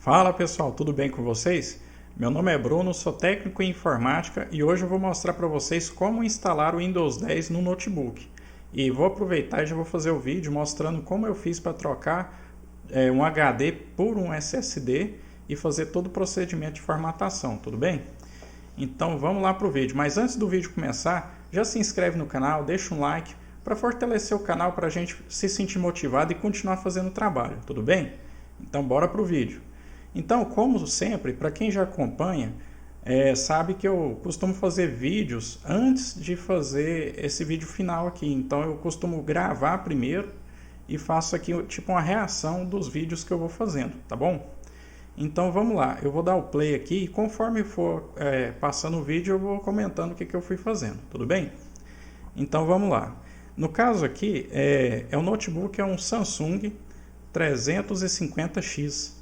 Fala pessoal, tudo bem com vocês? Meu nome é Bruno, sou técnico em informática e hoje eu vou mostrar para vocês como instalar o Windows 10 no notebook. E vou aproveitar e já vou fazer o vídeo mostrando como eu fiz para trocar um HD por um SSD e fazer todo o procedimento de formatação, tudo bem? Então vamos lá para o vídeo, mas antes do vídeo começar, já se inscreve no canal, deixa um like para fortalecer o canal para a gente se sentir motivado e continuar fazendo o trabalho, tudo bem? Então bora para o vídeo. Então, como sempre, para quem já acompanha, sabe que eu costumo fazer vídeos antes de fazer esse vídeo final aqui. Então eu costumo gravar primeiro e faço aqui tipo uma reação dos vídeos que eu vou fazendo, tá bom? Então vamos lá, eu vou dar o play aqui e conforme for passando o vídeo eu vou comentando o que eu fui fazendo, tudo bem? Então vamos lá. No caso aqui, o notebook é um Samsung 350X.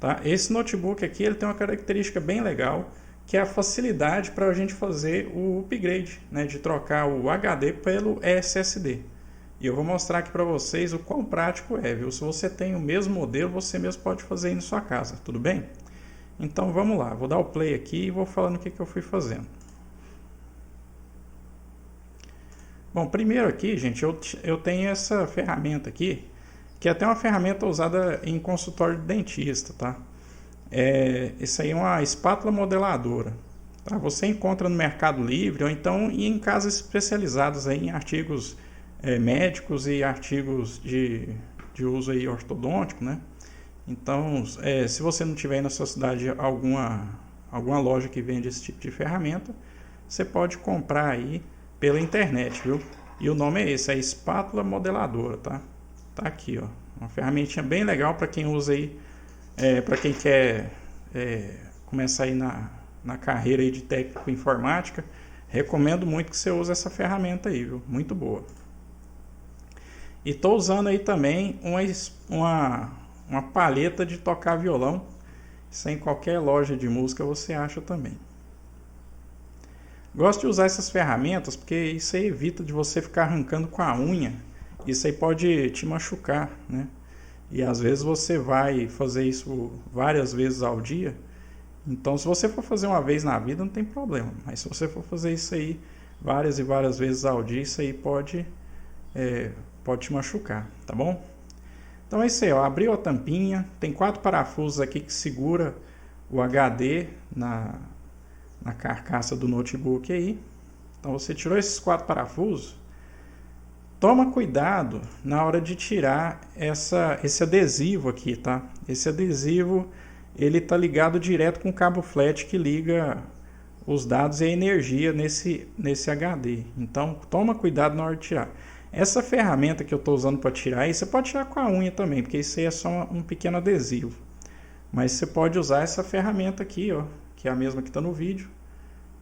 Tá? Esse notebook aqui ele tem uma característica bem legal, que é a facilidade para a gente fazer o upgrade, né, de trocar o HD pelo SSD. E eu vou mostrar aqui para vocês o quão prático é, viu? Se você tem o mesmo modelo, você mesmo pode fazer aí na sua casa, tudo bem? Então vamos lá, vou dar o play aqui e vou falando o que eu fui fazendo. Bom, primeiro aqui, gente, eu tenho essa ferramenta aqui, que é até uma ferramenta usada em consultório de dentista, tá? Isso aí é uma espátula modeladora, tá? Você encontra no Mercado Livre ou então em casas especializadas aí em artigos médicos e artigos de uso aí ortodôntico, né? Então, se você não tiver aí na sua cidade alguma loja que vende esse tipo de ferramenta, você pode comprar aí pela internet, viu? E o nome é esse, é espátula modeladora, tá? Tá aqui, ó, uma ferramentinha bem legal para quem usa aí, para quem quer começar aí na carreira aí de técnico em informática. Recomendo muito que você use essa ferramenta aí, viu? Muito boa. E tô usando aí também uma palheta de tocar violão. Isso em qualquer loja de música você acha também. Gosto de usar essas ferramentas porque isso aí evita de você ficar arrancando com a unha. Isso aí pode te machucar, né? E às vezes você vai fazer isso várias vezes ao dia. Então, se você for fazer uma vez na vida, não tem problema. Mas se você for fazer isso aí várias e várias vezes ao dia, isso aí pode te machucar, tá bom? Então é isso aí, ó. Abriu a tampinha, tem 4 parafusos aqui que segura o HD na carcaça do notebook aí. Então você tirou esses 4 parafusos. Toma cuidado na hora de tirar esse adesivo aqui, tá? Esse adesivo, ele tá ligado direto com o cabo flat que liga os dados e a energia nesse HD. Então, toma cuidado na hora de tirar. Essa ferramenta que eu estou usando para tirar aí, você pode tirar com a unha também, porque isso aí é só um pequeno adesivo. Mas você pode usar essa ferramenta aqui, ó, que é a mesma que está no vídeo,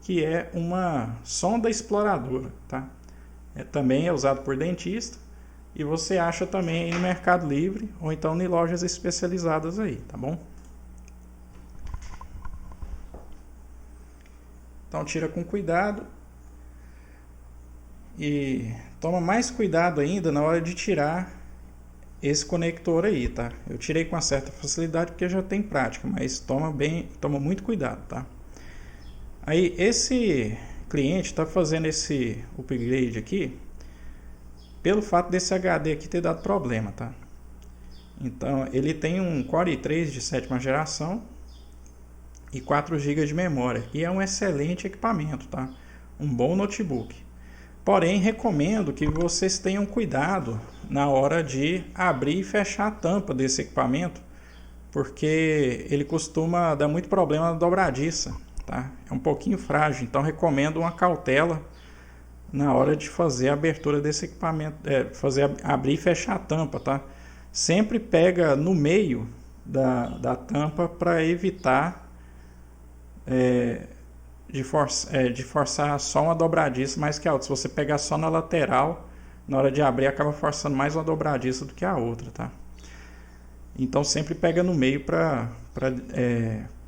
que é uma sonda exploradora, tá? Também é usado por dentista e você acha também aí no Mercado Livre ou então em lojas especializadas aí, tá bom? Então tira com cuidado e toma mais cuidado ainda na hora de tirar esse conector aí, tá? Eu tirei com uma certa facilidade porque já tem prática, mas toma muito cuidado, tá? Aí esse cliente está fazendo esse upgrade aqui pelo fato desse HD aqui ter dado problema, tá? Então ele tem um Core i3 de 7ª geração e 4 GB de memória e é um excelente equipamento, tá? Um bom notebook. Porém, recomendo que vocês tenham cuidado na hora de abrir e fechar a tampa desse equipamento, porque ele costuma dar muito problema na dobradiça. Tá? É um pouquinho frágil, então recomendo uma cautela na hora de fazer a abertura desse equipamento, abrir e fechar a tampa, tá? Sempre pega no meio da tampa para evitar de forçar só uma dobradiça mais que a outra. Se você pegar só na lateral, na hora de abrir acaba forçando mais uma dobradiça do que a outra, tá? Então sempre pega no meio para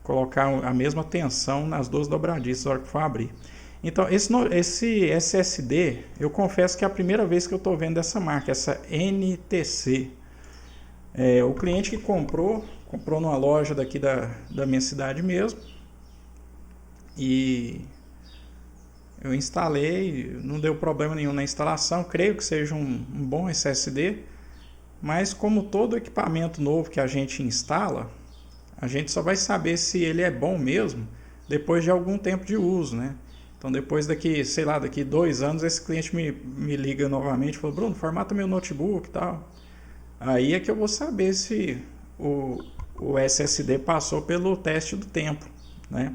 colocar a mesma tensão nas duas dobradiças na hora que for abrir. Então esse SSD, eu confesso que é a primeira vez que eu estou vendo essa marca, essa NTC. O cliente que comprou comprou numa loja daqui da minha cidade mesmo. E eu instalei, não deu problema nenhum na instalação, creio que seja um bom SSD, mas como todo equipamento novo que a gente instala, a gente só vai saber se ele é bom mesmo depois de algum tempo de uso, né? Então depois daqui, sei lá, daqui 2 anos esse cliente me liga novamente e fala: Bruno, formata meu notebook e tal. Aí é que eu vou saber se o SSD passou pelo teste do tempo, né?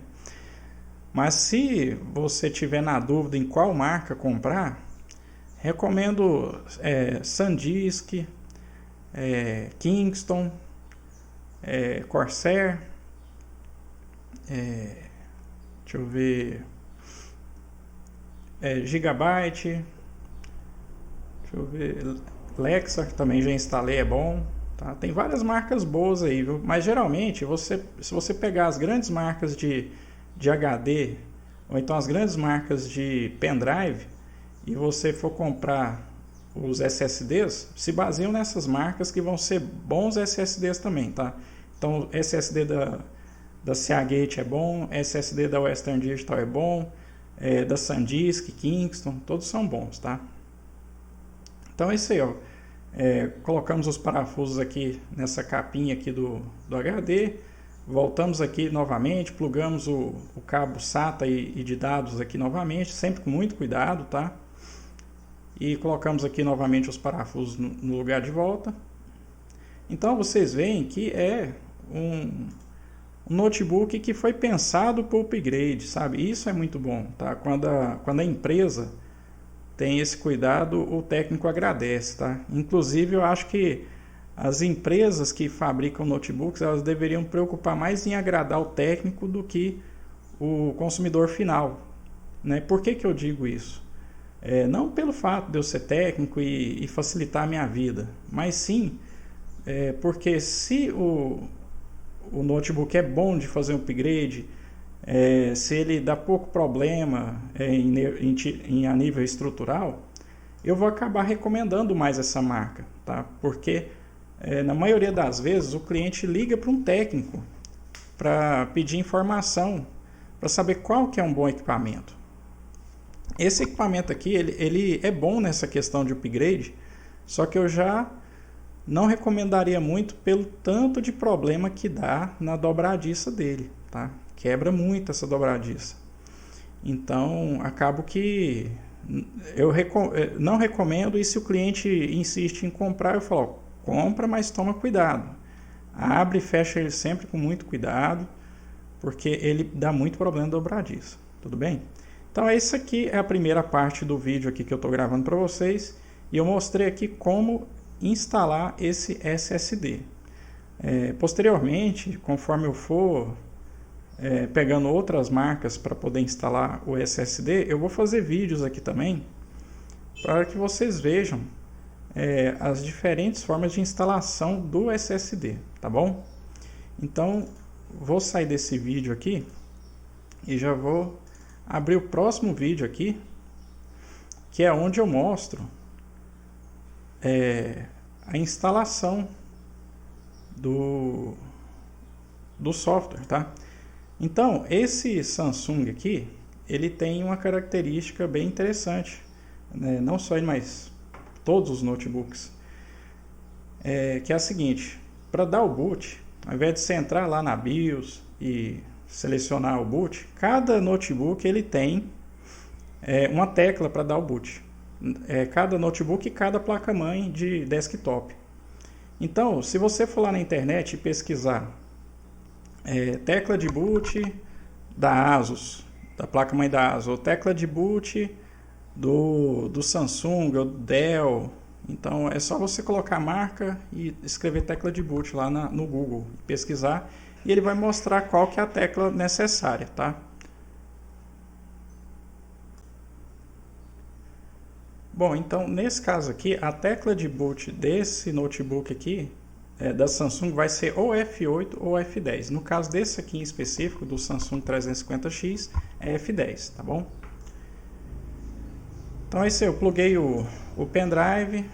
Mas se você tiver na dúvida em qual marca comprar, recomendo SanDisk, Kingston, Corsair, deixa eu ver, Gigabyte, deixa eu ver, Lexa, que também já instalei, é bom. Tá? Tem várias marcas boas aí, viu? Mas geralmente, se você pegar as grandes marcas de HD, ou então as grandes marcas de pendrive, e você for comprar os SSDs, se baseiam nessas marcas que vão ser bons SSDs também, tá? Então, SSD da Seagate é bom, SSD da Western Digital é bom, da SanDisk, Kingston, todos são bons, tá? Então é isso aí, ó. Colocamos os parafusos aqui nessa capinha aqui do HD, voltamos aqui novamente, plugamos o cabo SATA e de dados aqui novamente, sempre com muito cuidado, tá? E colocamos aqui novamente os parafusos no lugar de volta. Então vocês veem que é um notebook que foi pensado para o upgrade, sabe? Isso é muito bom, tá? Quando a empresa tem esse cuidado, o técnico agradece, tá? Inclusive, eu acho que as empresas que fabricam notebooks, elas deveriam preocupar mais em agradar o técnico do que o consumidor final, né? Por que eu digo isso? Não pelo fato de eu ser técnico e facilitar a minha vida, mas sim porque se o notebook é bom de fazer um upgrade, se ele dá pouco problema a nível estrutural, eu vou acabar recomendando mais essa marca, tá? Porque na maioria das vezes o cliente liga para um técnico para pedir informação, para saber qual que é um bom equipamento. Esse equipamento aqui, ele é bom nessa questão de upgrade, só que eu já não recomendaria muito pelo tanto de problema que dá na dobradiça dele, tá? Quebra muito essa dobradiça. Então, acabo que eu não recomendo, e se o cliente insiste em comprar, eu falo: compra, mas toma cuidado. Abre e fecha ele sempre com muito cuidado, porque ele dá muito problema de dobradiça. Tudo bem? Então, essa aqui é a primeira parte do vídeo aqui que eu estou gravando para vocês. E eu mostrei aqui como instalar esse SSD. Posteriormente, conforme eu for pegando outras marcas para poder instalar o SSD, eu vou fazer vídeos aqui também para que vocês vejam as diferentes formas de instalação do SSD, tá bom? Então, vou sair desse vídeo aqui e já vou abrir o próximo vídeo aqui, que é onde eu mostro a instalação do software, tá? Então, esse Samsung aqui, ele tem uma característica bem interessante, né? Não só ele, mas todos os notebooks, que é a seguinte: para dar o boot, ao invés de você entrar lá na BIOS e selecionar o boot, cada notebook ele tem uma tecla para dar o boot. Cada notebook e cada placa-mãe de desktop. Então, se você for lá na internet e pesquisar tecla de boot da ASUS, da placa-mãe da ASUS, ou tecla de boot do Samsung ou do Dell, então é só você colocar a marca e escrever tecla de boot lá no Google, pesquisar, e ele vai mostrar qual que é a tecla necessária, tá? Bom, então nesse caso aqui, a tecla de boot desse notebook aqui, da Samsung, vai ser ou F8 ou F10. No caso desse aqui em específico, do Samsung 350X, é F10, tá bom? Então é isso aí, eu pluguei o pendrive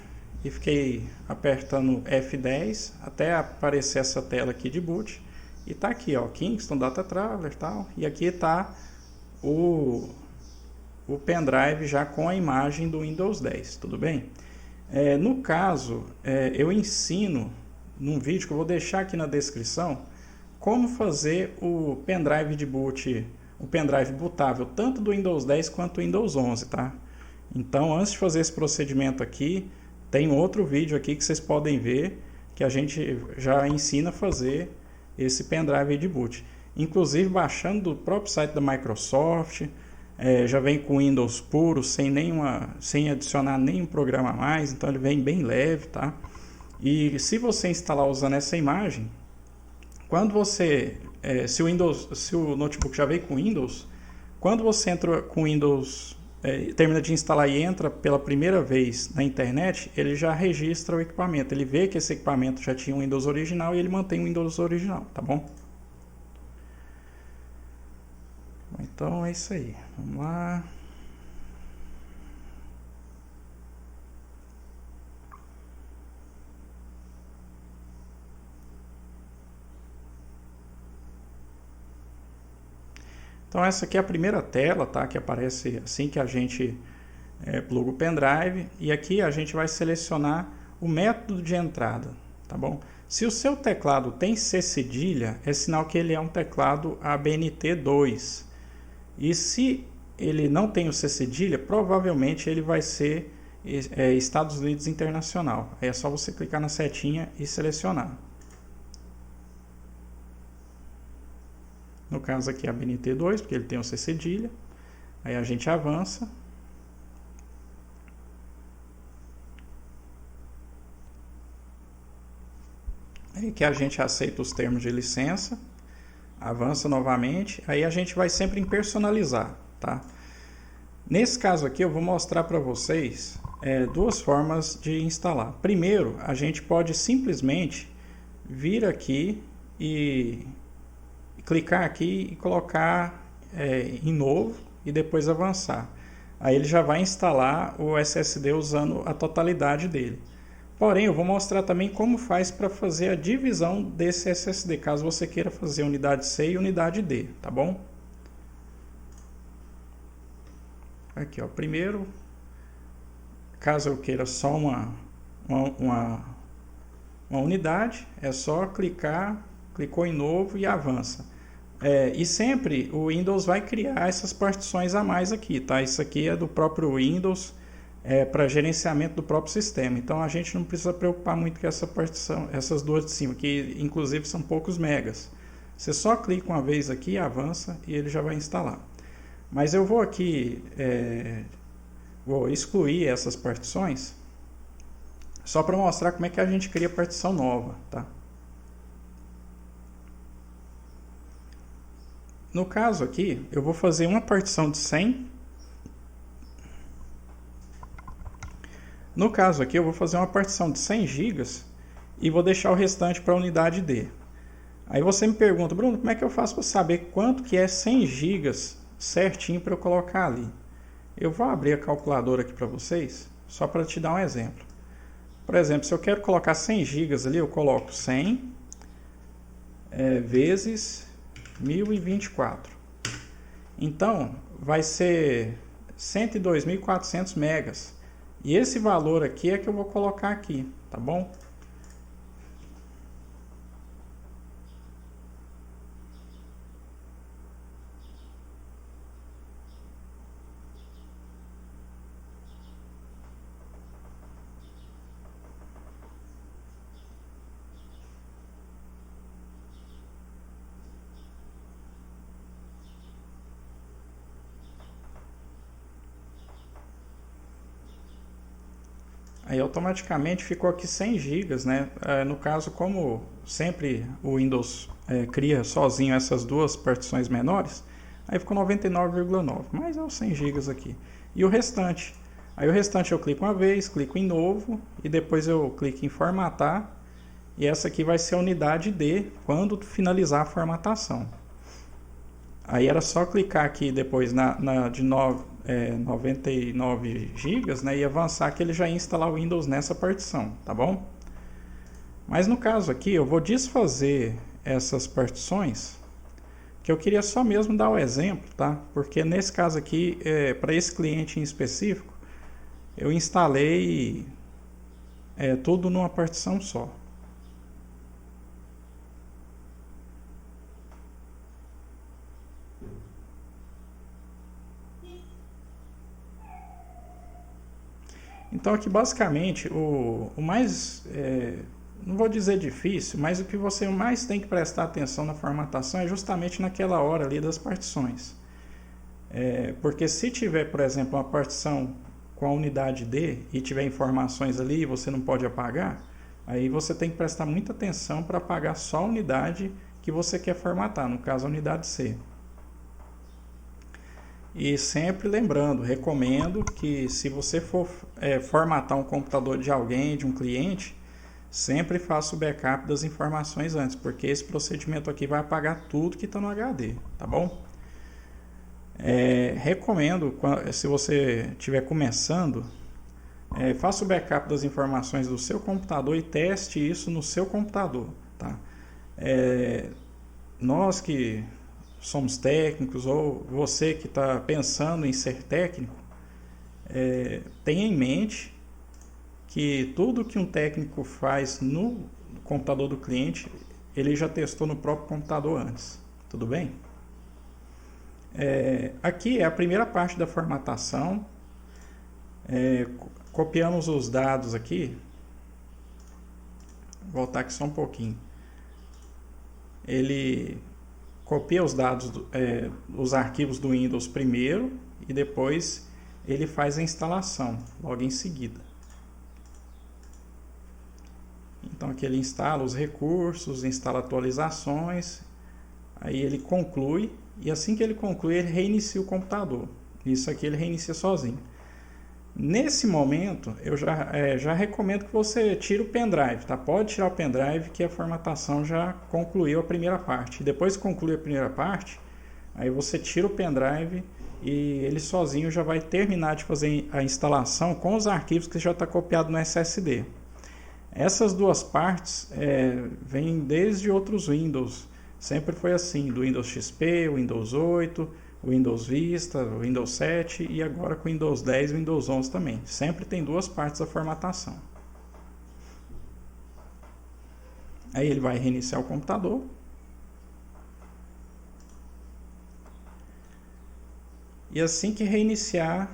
e fiquei apertando F10 até aparecer essa tela aqui de boot. E tá aqui, ó, Kingston Data Traveler e tal. E aqui tá o pendrive já com a imagem do Windows 10, tudo bem? No caso, eu ensino num vídeo que eu vou deixar aqui na descrição como fazer o pendrive de boot, o pendrive bootável tanto do Windows 10 quanto do Windows 11, tá? Então, antes de fazer esse procedimento aqui, tem outro vídeo aqui que vocês podem ver que a gente já ensina a fazer esse pendrive de boot. Inclusive baixando do próprio site da Microsoft, já vem com Windows puro, sem adicionar nenhum programa a mais, então ele vem bem leve, tá? E se você instalar usando essa imagem, quando você, se o notebook já veio com Windows, quando você entra com Windows, termina de instalar e entra pela primeira vez na internet, ele já registra o equipamento, ele vê que esse equipamento já tinha um Windows original e ele mantém o Windows original, tá bom? Então é isso aí, vamos lá. Então essa aqui é a primeira tela, tá? Que aparece assim que a gente pluga o pendrive. E aqui a gente vai selecionar o método de entrada, tá bom? Se o seu teclado tem C cedilha, é sinal que ele é um teclado ABNT2. E se ele não tem o C cedilha, provavelmente ele vai ser Estados Unidos Internacional. Aí é só você clicar na setinha e selecionar. No caso aqui é ABNT2, porque ele tem o C cedilha. Aí a gente avança. Aí que a gente aceita os termos de licença. Avança novamente, aí a gente vai sempre em personalizar, tá? Nesse caso aqui eu vou mostrar para vocês duas formas de instalar. Primeiro, a gente pode simplesmente vir aqui e clicar aqui e colocar em novo e depois avançar. Aí ele já vai instalar o SSD usando a totalidade dele. Porém, eu vou mostrar também como faz para fazer a divisão desse SSD, caso você queira fazer unidade C e unidade D, tá bom? Aqui, ó, primeiro, caso eu queira só uma unidade, é só clicar, clicou em novo e avança. E sempre o Windows vai criar essas partições a mais aqui, tá? Isso aqui é do próprio Windows, para gerenciamento do próprio sistema. Então a gente não precisa preocupar muito com essa partição, essas duas de cima, que inclusive são poucos megas. Você só clica uma vez aqui, avança e ele já vai instalar. Mas eu vou aqui, vou excluir essas partições, só para mostrar como é que a gente cria partição nova, tá? No caso aqui, eu vou fazer uma partição de 100. No caso aqui, eu vou fazer uma partição de 100 GB e vou deixar o restante para a unidade D. Aí você me pergunta, Bruno, como é que eu faço para saber quanto que é 100 GB certinho para eu colocar ali? Eu vou abrir a calculadora aqui para vocês, só para te dar um exemplo. Por exemplo, se eu quero colocar 100 GB ali, eu coloco 100 vezes 1024. Então, vai ser 102.400 megas. E esse valor aqui é que eu vou colocar aqui, tá bom? Aí automaticamente ficou aqui 100 GB, né? No caso, como sempre o Windows cria sozinho essas duas partições menores, aí ficou 99,9, mas é os 100 GB aqui. E o restante? Aí o restante eu clico uma vez, clico em novo e depois eu clico em formatar. E essa aqui vai ser a unidade D quando finalizar a formatação. Aí era só clicar aqui depois na de 99 GB, né, e avançar que ele já ia instalar o Windows nessa partição, tá bom? Mas no caso aqui eu vou desfazer essas partições, que eu queria só mesmo dar o exemplo, tá? Porque nesse caso aqui, para esse cliente em específico, eu instalei tudo numa partição só. Então aqui basicamente o mais, não vou dizer difícil, mas o que você mais tem que prestar atenção na formatação é justamente naquela hora ali das partições. Porque se tiver, por exemplo, uma partição com a unidade D e tiver informações ali e você não pode apagar, aí você tem que prestar muita atenção para apagar só a unidade que você quer formatar, no caso a unidade C. E sempre lembrando, recomendo que se você for formatar um computador de alguém, de um cliente, sempre faça o backup das informações antes, porque esse procedimento aqui vai apagar tudo que está no HD, tá bom? Recomendo, se você estiver começando, faça o backup das informações do seu computador e teste isso no seu computador, tá? Nós que somos técnicos, ou você que está pensando em ser técnico, tenha em mente que tudo que um técnico faz no computador do cliente, ele já testou no próprio computador antes, tudo bem? Aqui é a primeira parte da formatação. Copiamos os dados aqui. Vou voltar aqui só um pouquinho. Ele copia os dados, os arquivos do Windows primeiro e depois ele faz a instalação logo em seguida. Então aqui ele instala os recursos, instala atualizações, aí ele conclui. E assim que ele conclui, ele reinicia o computador. Isso aqui ele reinicia sozinho. Nesse momento, eu já recomendo que você tire o pendrive, tá? Pode tirar o pendrive que a formatação já concluiu a primeira parte. Depois que concluir a primeira parte, aí você tira o pendrive e ele sozinho já vai terminar de fazer a instalação com os arquivos que já está copiado no SSD. Essas duas partes vêm desde outros Windows. Sempre foi assim, do Windows XP, o Windows 8, o Windows Vista, o Windows 7 e agora com o Windows 10 e o Windows 11 também. Sempre tem duas partes da formatação. Aí ele vai reiniciar o computador. E assim que reiniciar,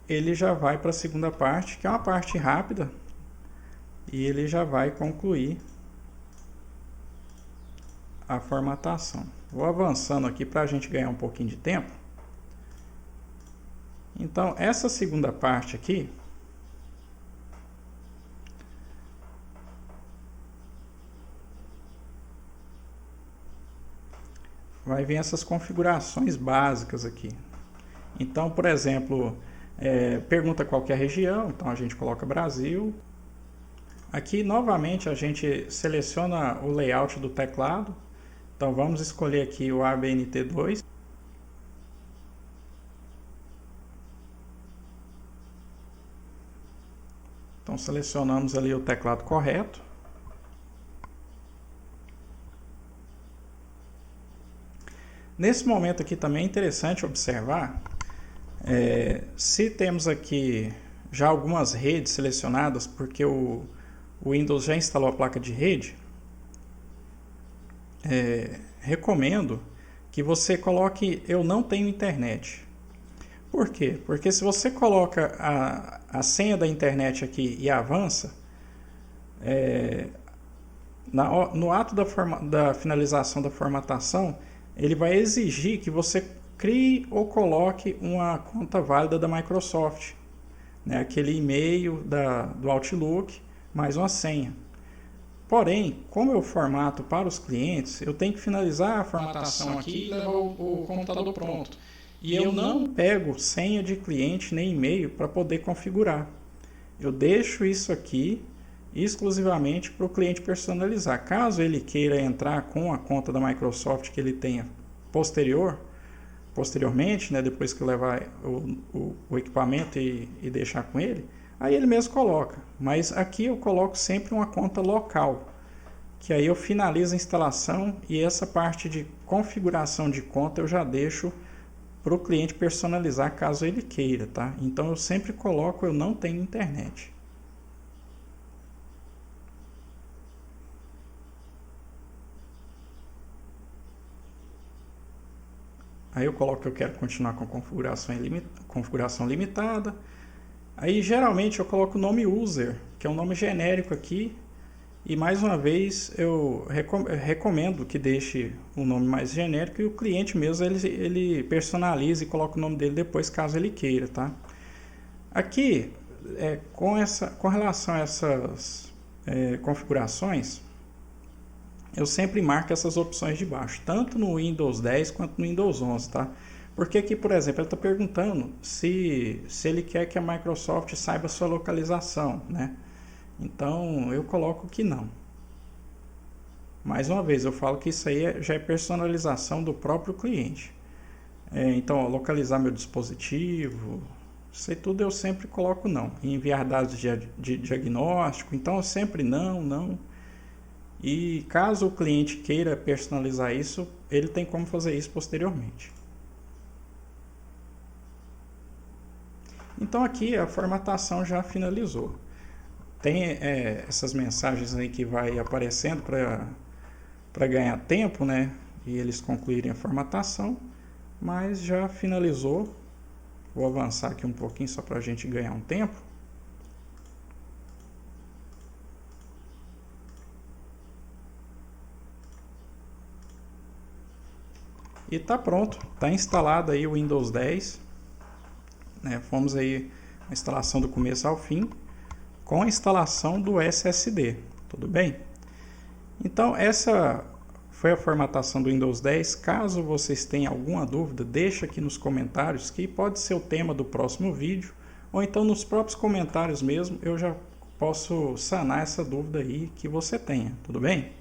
ele já vai para a segunda parte, que é uma parte rápida, e ele já vai concluir a formatação. Vou avançando aqui para a gente ganhar um pouquinho de tempo. Então, essa segunda parte aqui vai vir essas configurações básicas aqui. Então, por exemplo, pergunta qual que é a região, então a gente coloca Brasil. Aqui, novamente, a gente seleciona o layout do teclado. Então vamos escolher aqui o ABNT2. Então selecionamos ali o teclado correto. Nesse momento aqui também é interessante observar se temos aqui já algumas redes selecionadas, porque o Windows já instalou a placa de rede. Recomendo que você coloque eu não tenho internet. Por quê? Porque se você coloca a senha da internet aqui e avança, no ato da finalização da formatação, ele vai exigir que você crie ou coloque uma conta válida da Microsoft, né? Aquele e-mail do Outlook mais uma senha. Porém, como eu formato para os clientes, eu tenho que finalizar a formatação aqui e levar o computador pronto. E eu não pego senha de cliente nem e-mail para poder configurar. Eu deixo isso aqui exclusivamente para o cliente personalizar. Caso ele queira entrar com a conta da Microsoft que ele tenha posterior, posteriormente, né, depois que eu levar o equipamento e deixar com ele, aí ele mesmo coloca. Mas aqui eu coloco sempre uma conta local, que aí eu finalizo a instalação e essa parte de configuração de conta eu já deixo para o cliente personalizar caso ele queira, tá? Então eu sempre coloco eu não tenho internet. Aí eu coloco que eu quero continuar com configuração limitada. Aí geralmente eu coloco o nome user, que é um nome genérico aqui. E mais uma vez eu recomendo que deixe um nome mais genérico e o cliente mesmo ele personalize e coloca o nome dele depois caso ele queira, tá? Aqui, com relação a essas configurações, eu sempre marco essas opções de baixo, tanto no Windows 10 quanto no Windows 11, tá? Porque aqui, por exemplo, ele está perguntando se ele quer que a Microsoft saiba a sua localização, né? Então, eu coloco que não. Mais uma vez, eu falo que isso aí já é personalização do próprio cliente. Então, localizar meu dispositivo, isso aí tudo eu sempre coloco não. Enviar dados de diagnóstico, então eu sempre não. E caso o cliente queira personalizar isso, ele tem como fazer isso posteriormente. Então aqui a formatação já finalizou. Tem essas mensagens aí que vai aparecendo para ganhar tempo, né? E eles concluírem a formatação, mas já finalizou. Vou avançar aqui um pouquinho só para a gente ganhar um tempo. E está pronto, está instalado aí o Windows 10. Né? Fomos aí a instalação do começo ao fim, com a instalação do SSD, tudo bem? Então essa foi a formatação do Windows 10. Caso vocês tenham alguma dúvida, deixa aqui nos comentários, que pode ser o tema do próximo vídeo, ou então nos próprios comentários mesmo, eu já posso sanar essa dúvida aí que você tenha, tudo bem?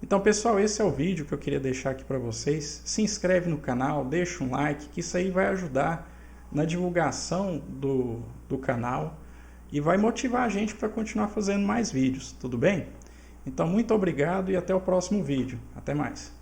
Então pessoal, esse é o vídeo que eu queria deixar aqui para vocês. Se inscreve no canal, deixa um like, que isso aí vai ajudar na divulgação do canal e vai motivar a gente para continuar fazendo mais vídeos, tudo bem? Então muito obrigado e até o próximo vídeo. Até mais.